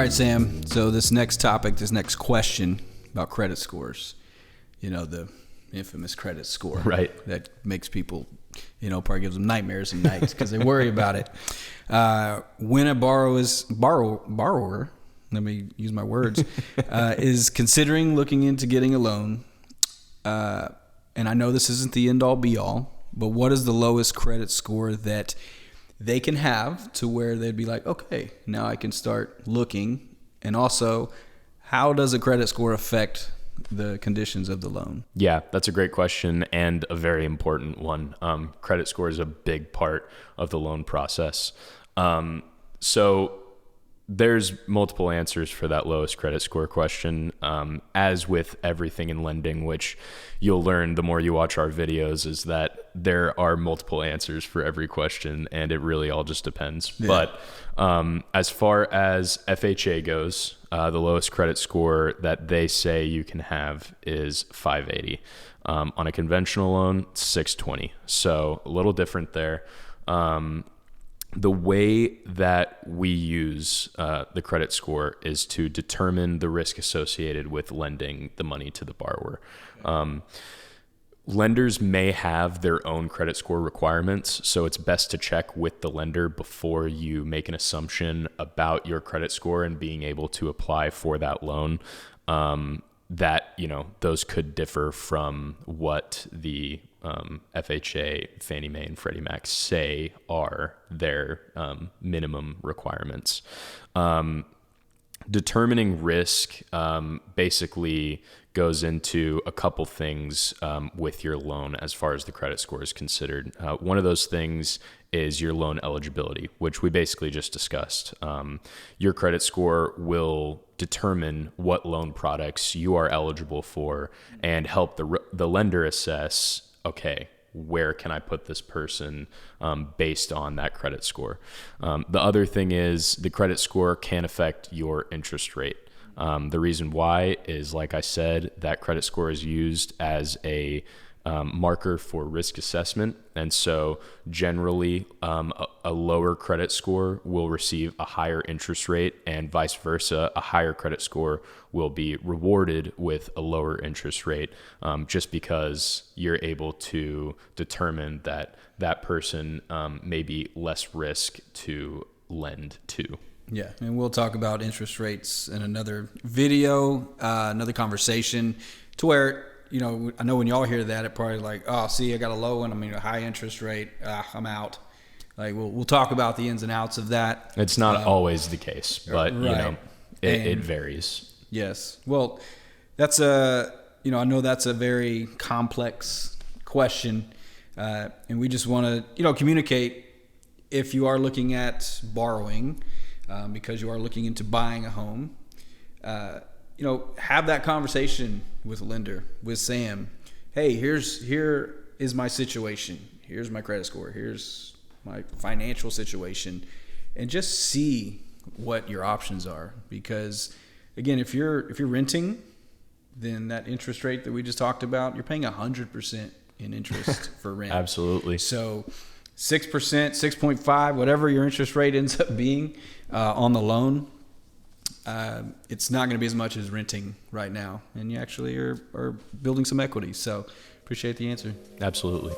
right, Sam. So this next topic, this next question about credit scores, the infamous credit score, right? That makes people, probably gives them nightmares at night because they worry about it. When a borrower, let me use my words, is considering looking into getting a loan, and I know this isn't the end all be all, but what is the lowest credit score that they can have to where they'd be like, okay, now I can start looking? And also, how does a credit score affect the conditions of the loan? Yeah, that's a great question and a very important one. Credit score is a big part of the loan process. So there's multiple answers for that lowest credit score question. As with everything in lending, which you'll learn the more you watch our videos, is that there are multiple answers for every question, and it really all just depends. Yeah. But as far as FHA goes, the lowest credit score that they say you can have is 580. On a conventional loan, 620. So a little different there. The way that we use the credit score is to determine the risk associated with lending the money to the borrower. Lenders may have their own credit score requirements, so it's best to check with the lender before you make an assumption about your credit score and being able to apply for that loan. Those could differ from what the FHA, Fannie Mae, and Freddie Mac say are their minimum requirements. Determining risk basically goes into a couple things with your loan as far as the credit score is considered. One of those things is your loan eligibility, which we basically just discussed. Your credit score will determine what loan products you are eligible for and help the lender assess, okay, where can I put this person based on that credit score? The other thing is the credit score can affect your interest rate. The reason why is, like I said, that credit score is used as a marker for risk assessment. And so generally, a lower credit score will receive a higher interest rate, and vice versa. A higher credit score will be rewarded with a lower interest rate, just because you're able to determine that that person may be less risk to lend to. Yeah, and we'll talk about interest rates in another video, another conversation, to where, I know when y'all hear that, it probably like, oh, see, I got a low one, a high interest rate, I'm out. Like, we'll talk about the ins and outs of that. It's not always the case, but, right. It varies. Yes. Well, that's I know that's a very complex question, and we just want to, communicate if you are looking at borrowing, because you are looking into buying a home, have that conversation with a lender, with Sam. Hey, here is my situation. Here's my credit score. Here's my financial situation, and just see what your options are. Because again, if you're renting, then that interest rate that we just talked about, you're paying 100% in interest for rent. Absolutely. So 6%, 6.5, whatever your interest rate ends up being on the loan, it's not going to be as much as renting right now. And you actually are building some equity. So appreciate the answer. Absolutely.